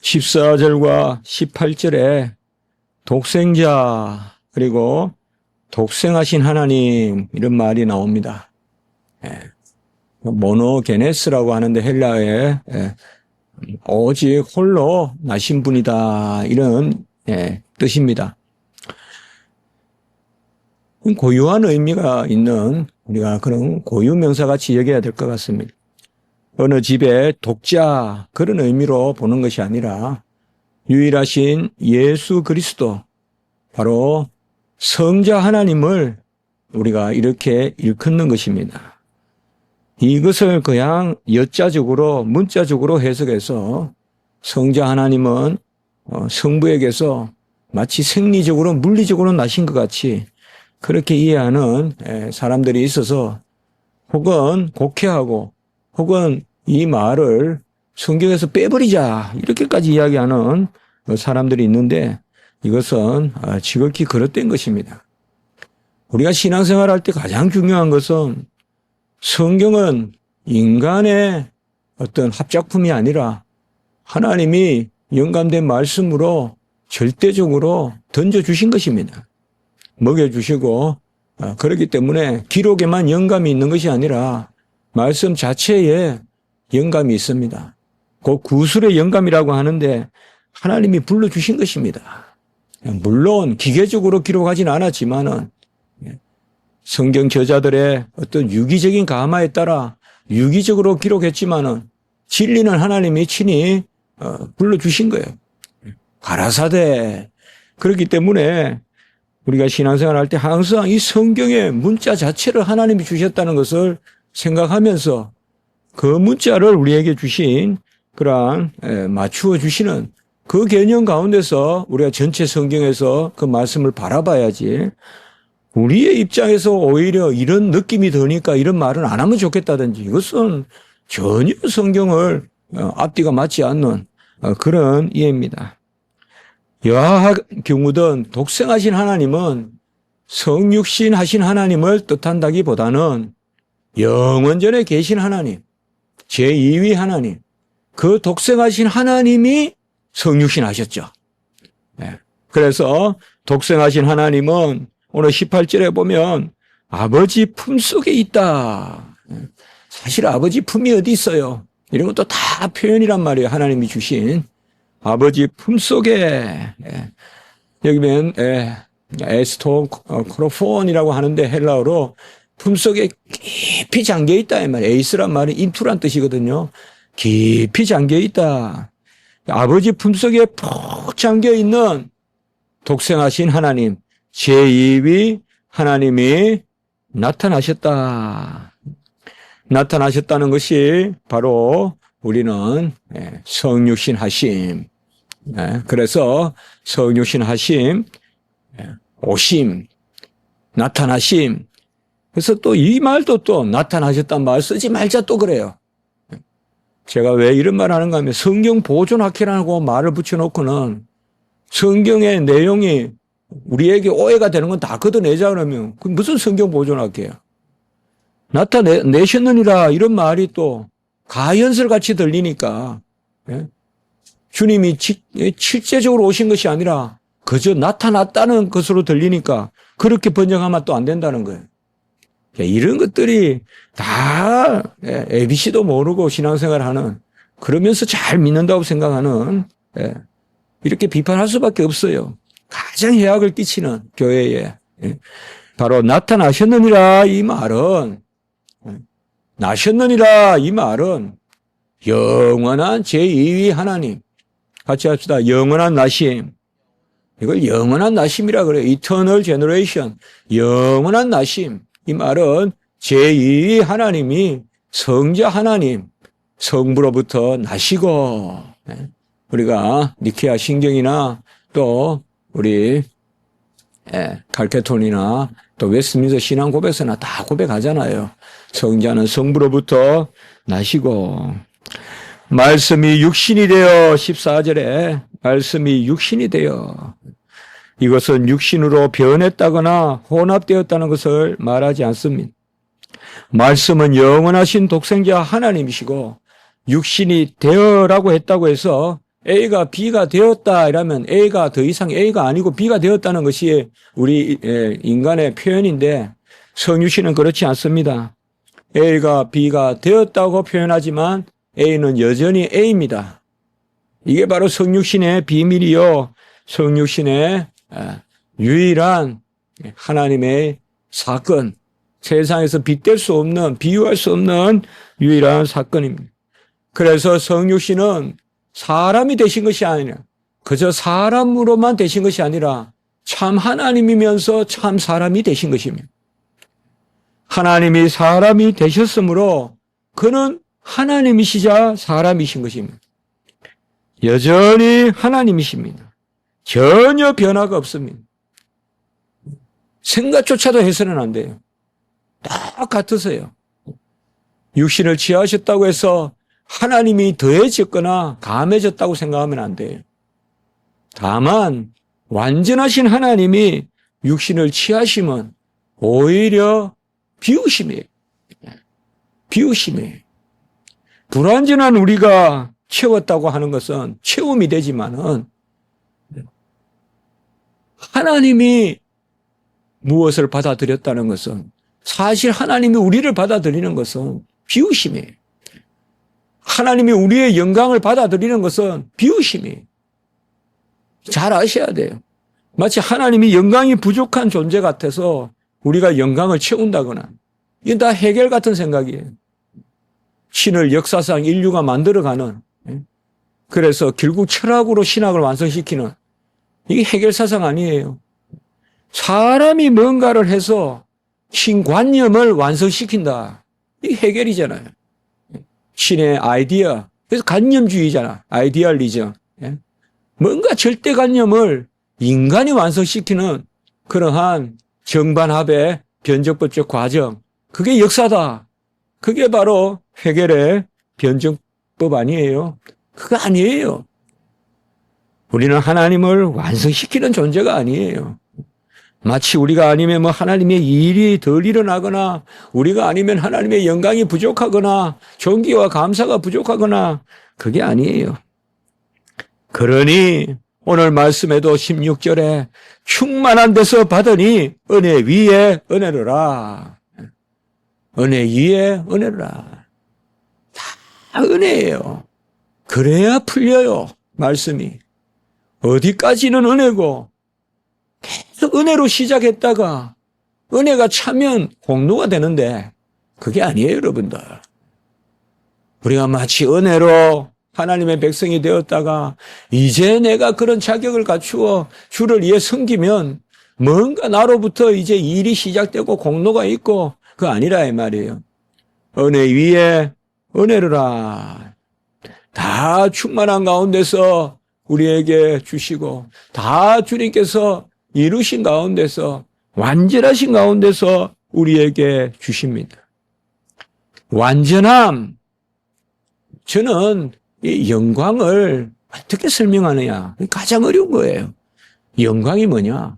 14절과 18절에 독생자 그리고 독생하신 하나님 이런 말이 나옵니다. 모노게네스라고 하는데 헬라어에 오직 홀로 나신 분이다 이런 뜻입니다. 고유한 의미가 있는 우리가 그런 고유 명사같이 여겨야 될 것 같습니다. 어느 집에 독자 그런 의미로 보는 것이 아니라 유일하신 예수 그리스도 바로 성자 하나님을 우리가 이렇게 일컫는 것입니다. 이것을 그냥 여자적으로 문자적으로 해석해서 성자 하나님은 성부에게서 마치 생리적으로 물리적으로 나신 것 같이 그렇게 이해하는 사람들이 있어서 혹은 곡해하고 혹은 이 말을 성경에서 빼버리자 이렇게까지 이야기하는 사람들이 있는데 이것은 지극히 그릇된 것입니다. 우리가 신앙생활할 때 가장 중요한 것은 성경은 인간의 어떤 합작품이 아니라 하나님이 영감된 말씀으로 절대적으로 던져주신 것입니다. 먹여주시고 그렇기 때문에 기록에만 영감이 있는 것이 아니라 말씀 자체에 영감이 있습니다. 그 구술의 영감이라고 하는데 하나님이 불러주신 것입니다. 물론 기계적으로 기록하진 않았지만은 성경 저자들의 어떤 유기적인 감화에 따라 유기적으로 기록했지만은 진리는 하나님이 친히 불러주신 거예요. 가라사대. 그렇기 때문에 우리가 신앙생활 할 때 항상 이 성경의 문자 자체를 하나님이 주셨다는 것을 생각하면서 그 문자를 우리에게 주신 그러한 맞추어 주시는 그 개념 가운데서 우리가 전체 성경에서 그 말씀을 바라봐야지 우리의 입장에서 오히려 이런 느낌이 드니까 이런 말은 안 하면 좋겠다든지 이것은 전혀 성경을 앞뒤가 맞지 않는 그런 이해입니다. 여하 경우든 독생하신 하나님은 성육신 하신 하나님을 뜻한다기보다는 영원전에 계신 하나님, 제2위 하나님, 그 독생하신 하나님이 성육신 하셨죠. 그래서 독생하신 하나님은 오늘 18절에 보면 아버지 품속에 있다. 사실 아버지 품이 어디 있어요? 이런 것도 다 표현이란 말이에요. 하나님이 주신 아버지 품속에 여기 보면 에스토 크로폰이라고 하는데 헬라어로 품속에 깊이 잠겨있다 이 말이에요. 에이스란 말이 인투란 뜻이거든요. 깊이 잠겨있다. 아버지 품속에 푹 잠겨있는 독생하신 하나님 제2위 하나님이 나타나셨다. 나타나셨다는 것이 바로 우리는 성육신 하심. 그래서 성육신 하심, 오심, 나타나심. 그래서 또 이 말도 또 나타나셨단 말 쓰지 말자 또 그래요. 제가 왜 이런 말 하는가 하면 성경 보존학회라고 말을 붙여놓고는 성경의 내용이 우리에게 오해가 되는 건 다 걷어내자 그러면 그 무슨 성경 보존학회야. 나타내셨느니라 이런 말이 또 가연설같이 들리니까 주님이 실제적으로 오신 것이 아니라 그저 나타났다는 것으로 들리니까 그렇게 번역하면 또 안 된다는 거예요. 이런 것들이 다 ABC도 모르고 신앙생활하는 그러면서 잘 믿는다고 생각하는 이렇게 비판할 수밖에 없어요. 가장 해악을 끼치는 교회에 바로 나타나셨느니라 이 말은 나셨느니라 이 말은 영원한 제2위 하나님 같이 합시다. 영원한 나심. 이걸 영원한 나심이라 그래요. Eternal Generation. 영원한 나심. 이 말은 제2위 하나님이 성자 하나님 성부로부터 나시고 우리가 니케아 신경이나 또 우리 칼케톤이나 또 웨스트민스터 신앙 고백서나 다 고백하잖아요. 성자는 성부로부터 나시고 말씀이 육신이 되어 14절에 말씀이 육신이 되어 이것은 육신으로 변했다거나 혼합되었다는 것을 말하지 않습니다. 말씀은 영원하신 독생자 하나님이시고 육신이 되어라고 했다고 해서 A가 B가 되었다 이러면 A가 더 이상 A가 아니고 B가 되었다는 것이 우리 인간의 표현인데 성육신은 그렇지 않습니다. A가 B가 되었다고 표현하지만 A는 여전히 A입니다. 이게 바로 성육신의 비밀이요. 성육신의 유일한 하나님의 사건, 세상에서 빗댈 수 없는, 비유할 수 없는 유일한 사건입니다. 그래서 성육신은 사람이 되신 것이 아니라 그저 사람으로만 되신 것이 아니라 참 하나님이면서 참 사람이 되신 것입니다. 하나님이 사람이 되셨으므로 그는 하나님이시자 사람이신 것입니다. 여전히 하나님이십니다. 전혀 변화가 없습니다. 생각조차도 해서는 안 돼요. 똑같으세요. 육신을 취하셨다고 해서 하나님이 더해졌거나 감해졌다고 생각하면 안 돼요. 다만 완전하신 하나님이 육신을 취하시면 오히려 비우심이에요. 비우심이에요. 불완전한 우리가 채웠다고 하는 것은 채움이 되지만은 하나님이 무엇을 받아들였다는 것은 사실 하나님이 우리를 받아들이는 것은 비우심이에요. 하나님이 우리의 영광을 받아들이는 것은 비우심이에요. 잘 아셔야 돼요. 마치 하나님이 영광이 부족한 존재 같아서 우리가 영광을 채운다거나 이건 다 해결 같은 생각이에요. 신을 역사상 인류가 만들어가는 그래서 결국 철학으로 신학을 완성시키는 이게 해결 사상 아니에요. 사람이 뭔가를 해서 신관념을 완성시킨다. 이게 해결이잖아요. 신의 아이디어. 그래서 관념주의잖아. 아이디얼리즘. 뭔가 절대관념을 인간이 완성시키는 그러한 정반합의 변증법적 과정. 그게 역사다. 그게 바로 해결의 변증법 아니에요. 그거 아니에요. 우리는 하나님을 완성시키는 존재가 아니에요. 마치 우리가 아니면 하나님의 일이 덜 일어나거나 우리가 아니면 하나님의 영광이 부족하거나 존귀와 감사가 부족하거나 그게 아니에요. 그러니 오늘 말씀에도 16절에 충만한 데서 받으니 은혜 위에 은혜로라. 은혜 위에 은혜로라. 다 은혜예요. 그래야 풀려요. 말씀이. 어디까지는 은혜고 계속 은혜로 시작했다가 은혜가 차면 공로가 되는데 그게 아니에요, 여러분들. 우리가 마치 은혜로 하나님의 백성이 되었다가 이제 내가 그런 자격을 갖추어 주를 위해 섬기면 뭔가 나로부터 이제 일이 시작되고 공로가 있고 그거 아니라 이 말이에요. 은혜 위에 은혜로라. 다 충만한 가운데서 우리에게 주시고 다 주님께서 이루신 가운데서 완전하신 가운데서 우리에게 주십니다. 완전함. 저는 이 영광을 어떻게 설명하느냐. 가장 어려운 거예요. 영광이 뭐냐.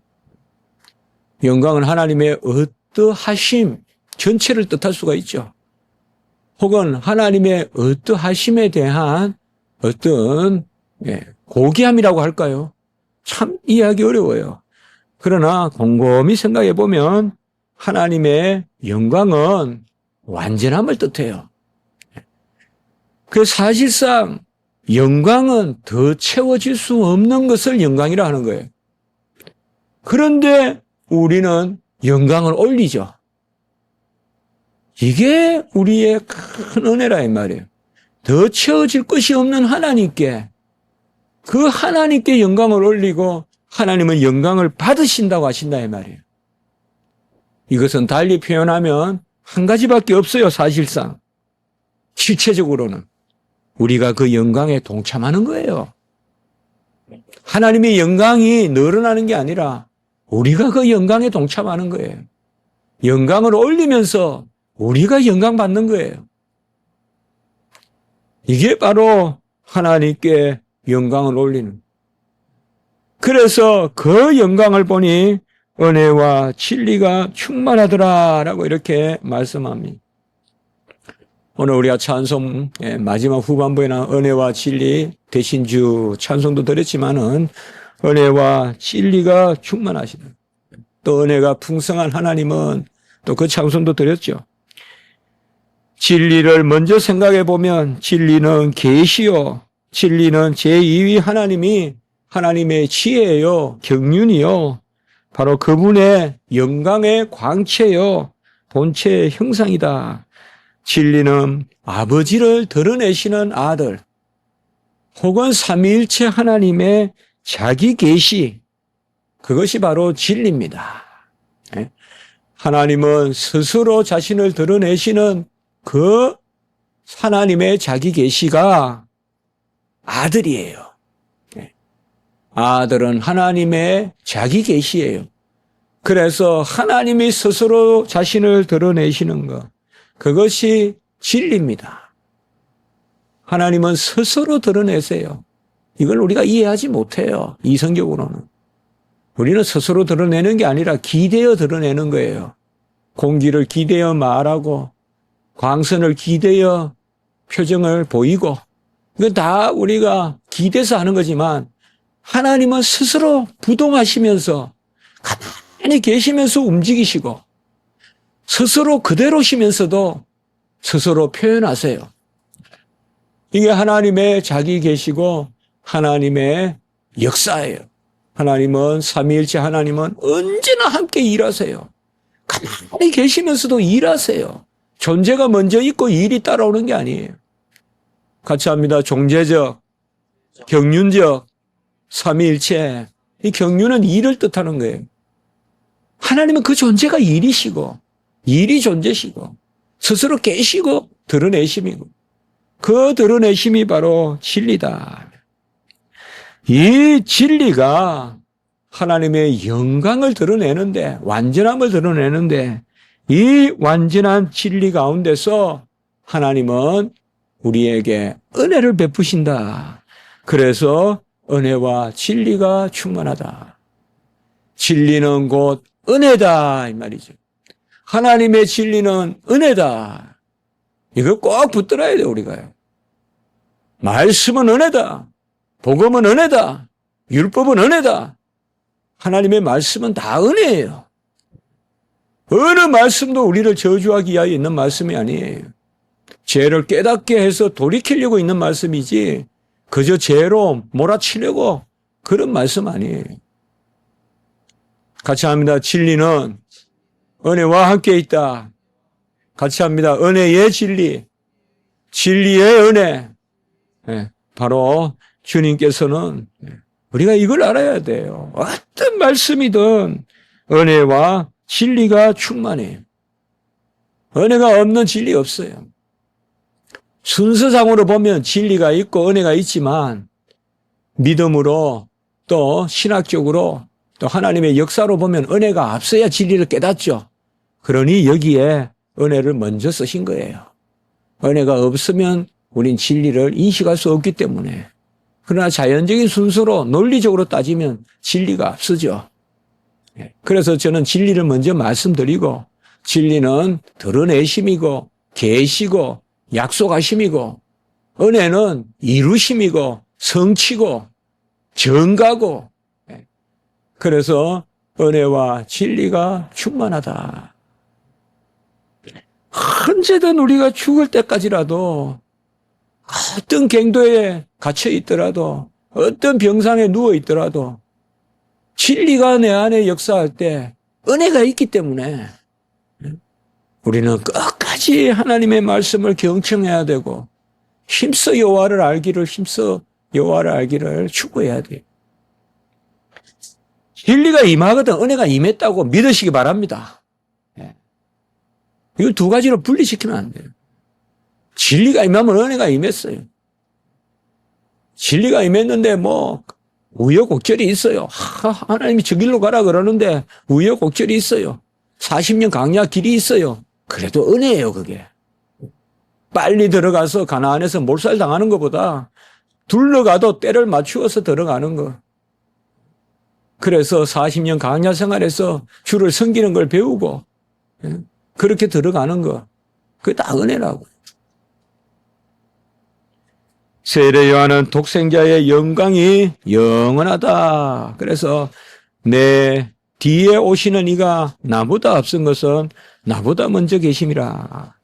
영광은 하나님의 어떠하심 전체를 뜻할 수가 있죠. 혹은 하나님의 어떠하심에 대한 어떤 고귀함이라고 할까요? 참 이해하기 어려워요. 그러나 곰곰이 생각해 보면 하나님의 영광은 완전함을 뜻해요. 그 사실상 영광은 더 채워질 수 없는 것을 영광이라 하는 거예요. 그런데 우리는 영광을 올리죠. 이게 우리의 큰 은혜라 이 말이에요. 더 채워질 것이 없는 하나님께 그 하나님께 영광을 올리고 하나님은 영광을 받으신다고 하신다 이 말이에요. 이것은 달리 표현하면 한 가지밖에 없어요. 사실상 실체적으로는 우리가 그 영광에 동참하는 거예요. 하나님의 영광이 늘어나는 게 아니라 우리가 그 영광에 동참하는 거예요. 영광을 올리면서 우리가 영광 받는 거예요. 이게 바로 하나님께 영광을 올리는. 그래서 그 영광을 보니 은혜와 진리가 충만하더라라고 이렇게 말씀합니다. 오늘 우리가 찬송 마지막 후반부에는 은혜와 진리 대신주 찬송도 드렸지만은 은혜와 진리가 충만하시다. 또 은혜가 풍성한 하나님은 또 그 찬송도 드렸죠. 진리를 먼저 생각해 보면 진리는 계시요, 진리는 제2위 하나님이 하나님의 지혜요, 경륜이요, 바로 그분의 영광의 광채요, 본체의 형상이다. 진리는 아버지를 드러내시는 아들, 혹은 삼위일체 하나님의 자기 계시, 그것이 바로 진리입니다. 하나님은 스스로 자신을 드러내시는 그 하나님의 자기 계시가 아들이에요. 아들은 하나님의 자기 계시예요. 그래서 하나님이 스스로 자신을 드러내시는 것, 그것이 진리입니다. 하나님은 스스로 드러내세요. 이걸 우리가 이해하지 못해요. 이성적으로는. 우리는 스스로 드러내는 게 아니라 기대어 드러내는 거예요. 공기를 기대어 말하고 광선을 기대어 표정을 보이고, 이건 다 우리가 기대서 하는 거지만 하나님은 스스로 부동하시면서 가만히 계시면서 움직이시고 스스로 그대로시면서도 스스로 표현하세요. 이게 하나님의 자기 계시고 하나님의 역사예요. 하나님은 삼위일체 하나님은 언제나 함께 일하세요. 가만히 계시면서도 일하세요. 존재가 먼저 있고 일이 따라오는 게 아니에요. 같이 합니다. 존재적, 경륜적, 삼위일체. 이 경륜은 일을 뜻하는 거예요. 하나님은 그 존재가 일이시고 일이 존재시고 스스로 계시고 드러내심이고 그 드러내심이 바로 진리다. 이 진리가 하나님의 영광을 드러내는데, 완전함을 드러내는데, 이 완전한 진리 가운데서 하나님은 우리에게 은혜를 베푸신다. 그래서 은혜와 진리가 충만하다. 진리는 곧 은혜다 이 말이죠. 하나님의 진리는 은혜다. 이걸 꼭 붙들어야 돼요, 우리가요. 말씀은 은혜다. 복음은 은혜다. 율법은 은혜다. 하나님의 말씀은 다 은혜예요. 어느 말씀도 우리를 저주하기 위하여 있는 말씀이 아니에요. 죄를 깨닫게 해서 돌이키려고 있는 말씀이지 그저 죄로 몰아치려고 그런 말씀 아니에요. 같이 합니다. 진리는 은혜와 함께 있다. 같이 합니다. 은혜의 진리, 진리의 은혜. 바로 주님께서는 우리가 이걸 알아야 돼요. 어떤 말씀이든 은혜와 진리가 충만해요. 은혜가 없는 진리 없어요. 순서상으로 보면 진리가 있고 은혜가 있지만 믿음으로 또 신학적으로 또 하나님의 역사로 보면 은혜가 앞서야 진리를 깨닫죠. 그러니 여기에 은혜를 먼저 쓰신 거예요. 은혜가 없으면 우린 진리를 인식할 수 없기 때문에. 그러나 자연적인 순서로 논리적으로 따지면 진리가 앞서죠. 그래서 저는 진리를 먼저 말씀드리고 진리는 드러내심이고 계시고 약속하심이고 은혜는 이루심이고 성취고 정가고 그래서 은혜와 진리가 충만하다. 언제든 우리가 죽을 때까지라도 어떤 갱도에 갇혀 있더라도 어떤 병상에 누워 있더라도 진리가 내 안에 역사할 때 은혜가 있기 때문에 우리는 끝까지 하나님의 말씀을 경청해야 되고 힘써 여호와를 알기를 추구해야 돼요. 진리가 임하거든 은혜가 임했다고 믿으시기 바랍니다. 이걸 두 가지로 분리시키면 안 돼요. 진리가 임하면 은혜가 임했어요. 진리가 임했는데 우여곡절이 있어요. 하나님이 저 길로 가라 그러는데 우여곡절이 있어요. 40년 강야 길이 있어요. 그래도 은혜예요, 그게. 빨리 들어가서 가나안에서 몰살 당하는 것보다 둘러가도 때를 맞추어서 들어가는 거. 그래서 40년 강야 생활에서 주를 섬기는 걸 배우고 그렇게 들어가는 거. 그게 다 은혜라고. 세례 요한은 독생자의 영광이 영원하다. 그래서 내 뒤에 오시는 이가 나보다 앞선 것은 나보다 먼저 계심이라.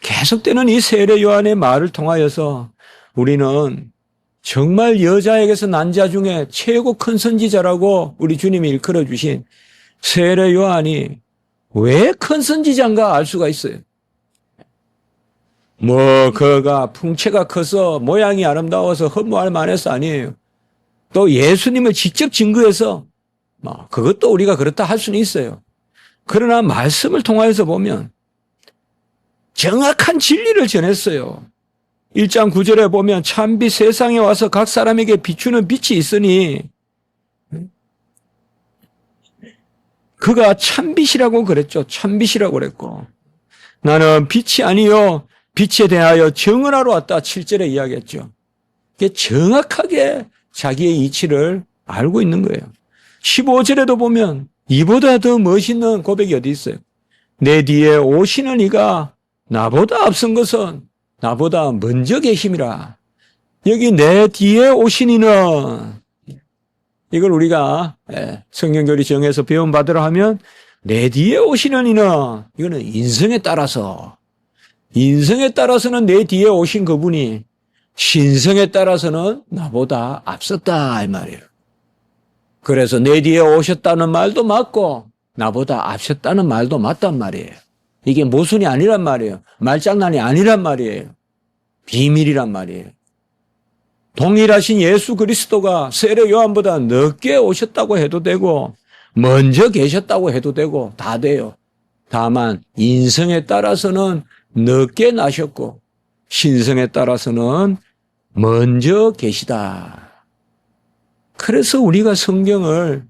계속되는 이 세례 요한의 말을 통하여서 우리는 정말 여자에게서 난 자 중에 최고 큰 선지자라고 우리 주님이 일컬어 주신 세례 요한이 왜 큰 선지자인가 알 수가 있어요. 그가 풍채가 커서 모양이 아름다워서 허무할 만해서 아니에요. 또 예수님을 직접 증거해서 그것도 우리가 그렇다 할 수는 있어요. 그러나 말씀을 통하여서 보면 정확한 진리를 전했어요. 1장 9절에 보면 참빛 세상에 와서 각 사람에게 비추는 빛이 있으니 그가 참빛이라고 그랬죠. 참빛이라고 그랬고 나는 빛이 아니요 빛에 대하여 증언하러 왔다 7절에 이야기했죠. 이게 정확하게 자기의 이치를 알고 있는 거예요. 15절에도 보면 이보다 더 멋있는 고백이 어디 있어요? 내 뒤에 오시는 이가 나보다 앞선 것은 나보다 먼저 계심이라. 여기 내 뒤에 오신 이는 이걸 우리가 성경교리 정해서 배움받으라 하면 내 뒤에 오시는 이는 이거는 인성에 따라서는 내 뒤에 오신 그분이 신성에 따라서는 나보다 앞섰다 이 말이에요. 그래서 내 뒤에 오셨다는 말도 맞고 나보다 앞섰다는 말도 맞단 말이에요. 이게 모순이 아니란 말이에요. 말장난이 아니란 말이에요. 비밀이란 말이에요. 동일하신 예수 그리스도가 세례 요한보다 늦게 오셨다고 해도 되고 먼저 계셨다고 해도 되고 다 돼요. 다만 인성에 따라서는 늦게 나셨고 신성에 따라서는 먼저 계시다. 그래서 우리가 성경을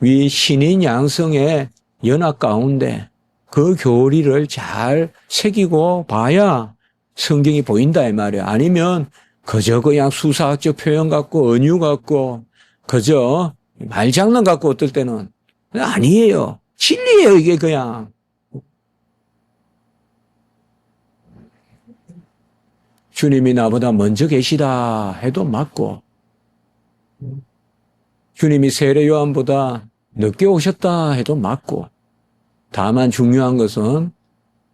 위 신인 양성의 연합 가운데 그 교리를 잘 새기고 봐야 성경이 보인다 이 말이에요. 아니면 그저 그냥 수사학적 표현 갖고 은유 갖고 그저 말장난 갖고 어떨 때는 아니에요. 진리예요 이게 그냥. 주님이 나보다 먼저 계시다 해도 맞고 주님이 세례 요한보다 늦게 오셨다 해도 맞고 다만 중요한 것은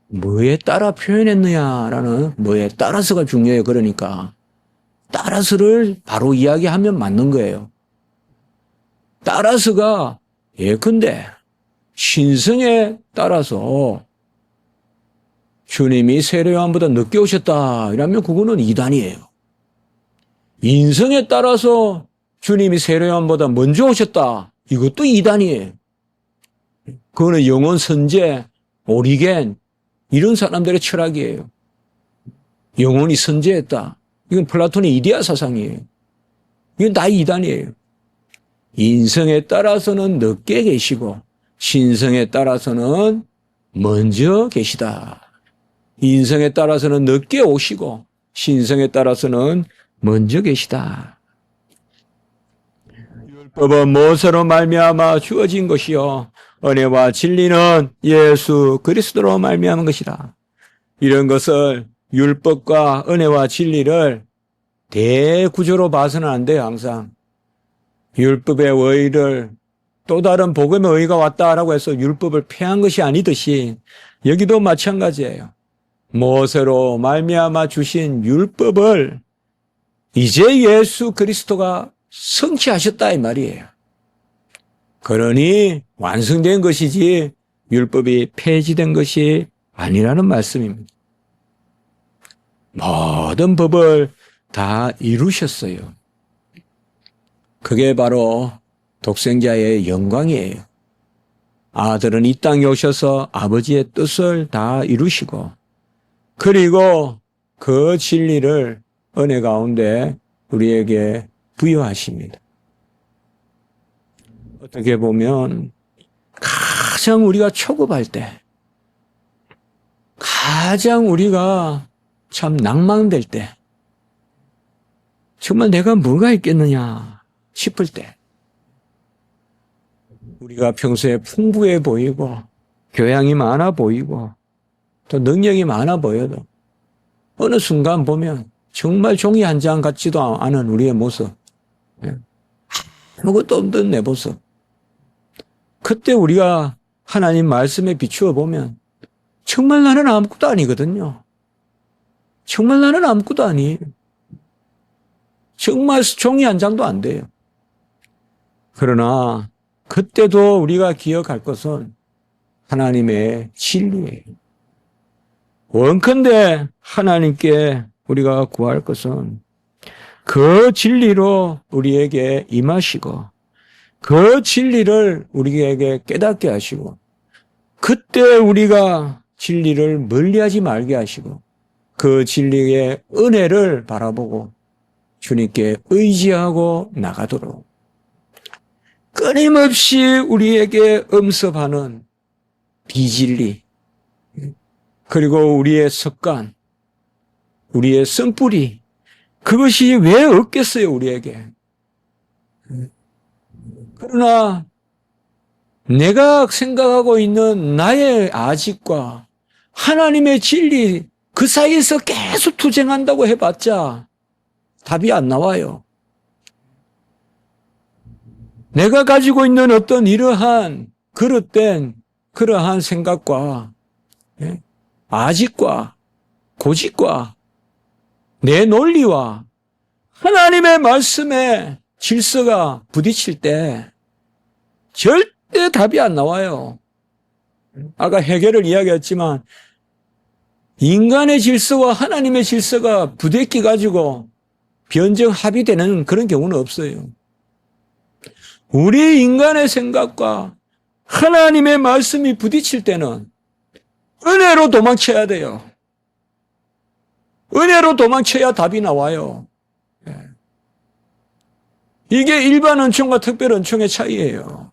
뭐에 따라 표현했느냐라는 뭐에 따라서가 중요해요. 그러니까 따라서를 바로 이야기하면 맞는 거예요. 따라서가 예컨대 신성에 따라서 주님이 세례 요한보다 늦게 오셨다 이러면 그거는 이단이에요. 인성에 따라서 주님이 세례 요한보다 먼저 오셨다 이것도 이단이에요. 그거는 영원 선제, 오리겐 이런 사람들의 철학이에요. 영혼이 선제했다. 이건 플라톤의 이데아 사상이에요. 이건 다 이단이에요. 인성에 따라서는 늦게 계시고 신성에 따라서는 먼저 계시다. 인성에 따라서는 늦게 오시고 신성에 따라서는 먼저 계시다. 율법은 모세로 말미암아 주어진 것이요 은혜와 진리는 예수 그리스도로 말미암은 것이다. 이런 것을 율법과 은혜와 진리를 대구조로 봐서는 안 돼요. 항상 율법의 의의를 또 다른 복음의 의의가 왔다라고 해서 율법을 폐한 것이 아니듯이 여기도 마찬가지예요. 모세로 말미암아 주신 율법을 이제 예수 그리스도가 성취하셨다 이 말이에요. 그러니 완성된 것이지 율법이 폐지된 것이 아니라는 말씀입니다. 모든 법을 다 이루셨어요. 그게 바로 독생자의 영광이에요. 아들은 이 땅에 오셔서 아버지의 뜻을 다 이루시고 그리고 그 진리를 은혜 가운데 우리에게 부여하십니다. 어떻게 보면 가장 우리가 초급할 때, 가장 우리가 참 낭망될 때, 정말 내가 뭐가 있겠느냐 싶을 때, 우리가 평소에 풍부해 보이고 교양이 많아 보이고 또 능력이 많아 보여도 어느 순간 보면 정말 종이 한 장 같지도 않은 우리의 모습. 예. 아무것도 없던 내 모습. 그때 우리가 하나님 말씀에 비추어 보면 정말 나는 아무것도 아니거든요. 정말 나는 아무것도 아니에요. 정말 종이 한 장도 안 돼요. 그러나 그때도 우리가 기억할 것은 하나님의 진리예요. 원컨대 하나님께 우리가 구할 것은 그 진리로 우리에게 임하시고 그 진리를 우리에게 깨닫게 하시고 그때 우리가 진리를 멀리하지 말게 하시고 그 진리의 은혜를 바라보고 주님께 의지하고 나가도록 끊임없이 우리에게 엄습하는 비진리 그리고 우리의 습관, 우리의 쓴뿌리 그것이 왜 없겠어요 우리에게. 그러나 내가 생각하고 있는 나의 아직과 하나님의 진리 그 사이에서 계속 투쟁한다고 해봤자 답이 안 나와요. 내가 가지고 있는 어떤 이러한 그릇된 그러한 생각과 아직과 고집과 내 논리와 하나님의 말씀에 질서가 부딪힐 때 절대 답이 안 나와요. 아까 해결을 이야기했지만 인간의 질서와 하나님의 질서가 부대끼 가지고 변정 합의되는 그런 경우는 없어요. 우리 인간의 생각과 하나님의 말씀이 부딪힐 때는 은혜로 도망쳐야 돼요. 은혜로 도망쳐야 답이 나와요. 이게 일반 은총과 특별 은총의 차이예요.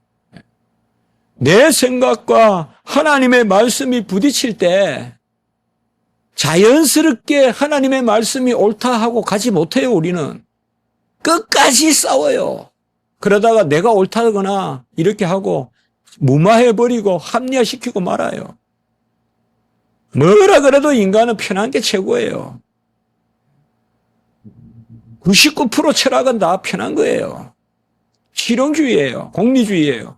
내 생각과 하나님의 말씀이 부딪힐 때 자연스럽게 하나님의 말씀이 옳다 하고 가지 못해요, 우리는. 끝까지 싸워요. 그러다가 내가 옳다거나 이렇게 하고 무마해버리고 합리화시키고 말아요. 뭐라 그래도 인간은 편한 게 최고예요. 99% 철학은 다 편한 거예요. 실용주의예요. 공리주의예요.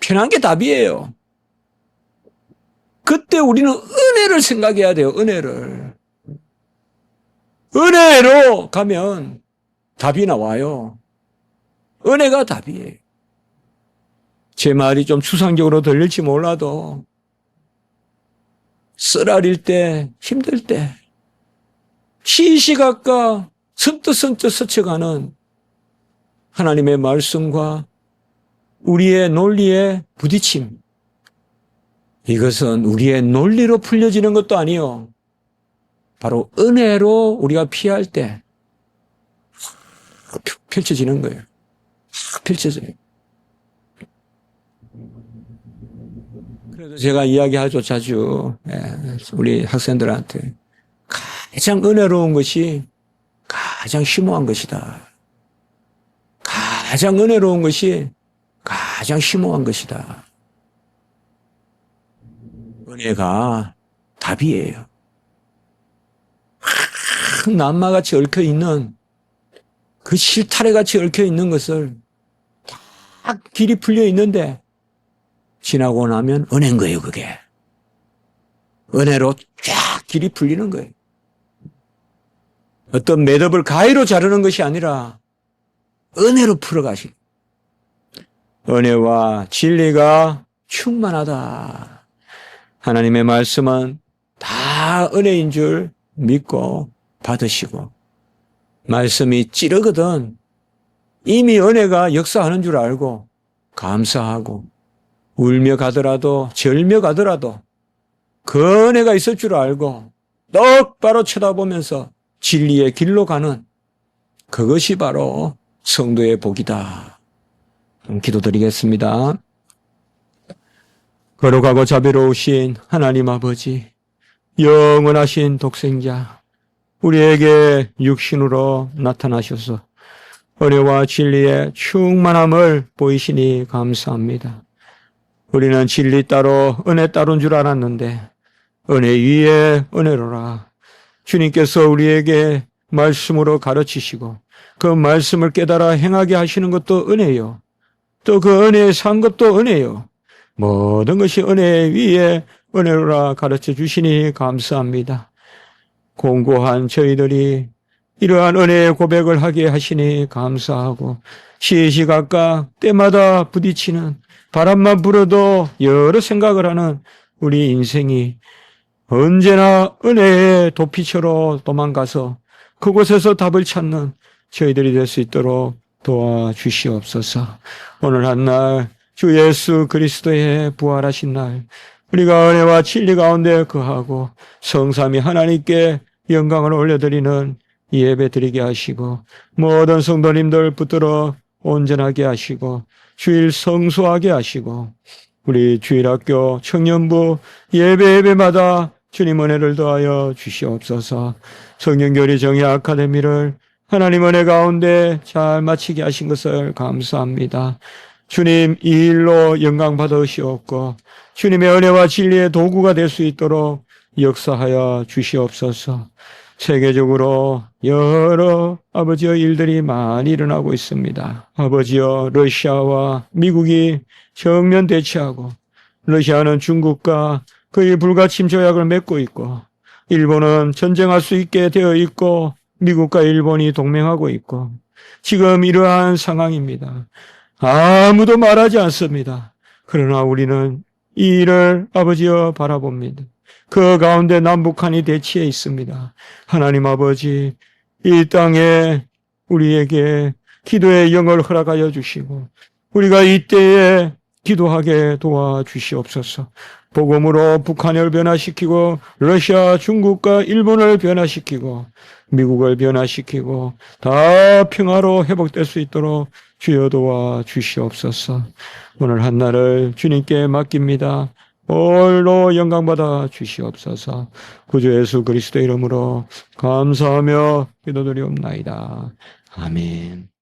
편한 게 답이에요. 그때 우리는 은혜를 생각해야 돼요. 은혜를. 은혜로 가면 답이 나와요. 은혜가 답이에요. 제 말이 좀 추상적으로 들릴지 몰라도 쓰라릴 때, 힘들 때 시시각각 선뜻선뜻 스쳐가는 하나님의 말씀과 우리의 논리의 부딪힘, 이것은 우리의 논리로 풀려지는 것도 아니요, 바로 은혜로 우리가 피할 때 펼쳐지는 거예요. 펼쳐져요. 그래서 제가 이야기하죠, 자주. 우리 학생들한테. 가장 은혜로운 것이 가장 심오한 것이다. 가장 은혜로운 것이 가장 심오한 것이다. 은혜가 답이에요. 큰 남마같이 얽혀있는 그 실타래같이 얽혀있는 것을 딱 길이 풀려있는데 지나고 나면 은혜인 거예요, 그게. 은혜로 쫙 길이 풀리는 거예요. 어떤 매듭을 가위로 자르는 것이 아니라 은혜로 풀어가시. 은혜와 진리가 충만하다. 하나님의 말씀은 다 은혜인 줄 믿고 받으시고, 말씀이 찌르거든 이미 은혜가 역사하는 줄 알고 감사하고, 울며 가더라도 절며 가더라도 그 은혜가 있을 줄 알고 똑바로 쳐다보면서 진리의 길로 가는, 그것이 바로 성도의 복이다. 기도드리겠습니다. 거룩하고 자비로우신 하나님 아버지, 영원하신 독생자, 우리에게 육신으로 나타나셔서 은혜와 진리의 충만함을 보이시니 감사합니다. 우리는 진리 따로 은혜 따로인 줄 알았는데 은혜 위에 은혜로라. 주님께서 우리에게 말씀으로 가르치시고 그 말씀을 깨달아 행하게 하시는 것도 은혜요. 또 그 은혜에 산 것도 은혜요. 모든 것이 은혜 위에 은혜로라 가르쳐 주시니 감사합니다. 공고한 저희들이 이러한 은혜의 고백을 하게 하시니 감사하고 시시각각 때마다 부딪히는 바람만 불어도 여러 생각을 하는 우리 인생이 언제나 은혜의 도피처로 도망가서 그곳에서 답을 찾는 저희들이 될 수 있도록 도와주시옵소서. 오늘 한날 주 예수 그리스도의 부활하신 날 우리가 은혜와 진리 가운데 거하고 성삼위 하나님께 영광을 올려드리는 이 예배 드리게 하시고 모든 성도님들 붙들어 온전하게 하시고 주일 성수하게 하시고 우리 주일학교 청년부 예배마다 주님 은혜를 더하여 주시옵소서. 성령교리 정의 아카데미를 하나님 은혜 가운데 잘 마치게 하신 것을 감사합니다. 주님 이 일로 영광 받으시옵고 주님의 은혜와 진리의 도구가 될 수 있도록 역사하여 주시옵소서. 세계적으로 여러 아버지의 일들이 많이 일어나고 있습니다. 아버지여 러시아와 미국이 정면 대치하고 러시아는 중국과 그의 불가침 조약을 맺고 있고 일본은 전쟁할 수 있게 되어 있고 미국과 일본이 동맹하고 있고 지금 이러한 상황입니다. 아무도 말하지 않습니다. 그러나 우리는 이 일을 아버지여 바라봅니다. 그 가운데 남북한이 대치해 있습니다. 하나님 아버지 이 땅에 우리에게 기도의 영을 허락하여 주시고 우리가 이때에 기도하게 도와주시옵소서. 복음으로 북한을 변화시키고 러시아, 중국과 일본을 변화시키고 미국을 변화시키고 다 평화로 회복될 수 있도록 주여 도와주시옵소서. 오늘 한날을 주님께 맡깁니다. 홀로 영광받아 주시옵소서. 구주 예수 그리스도의 이름으로 감사하며 기도드리옵나이다. 아멘.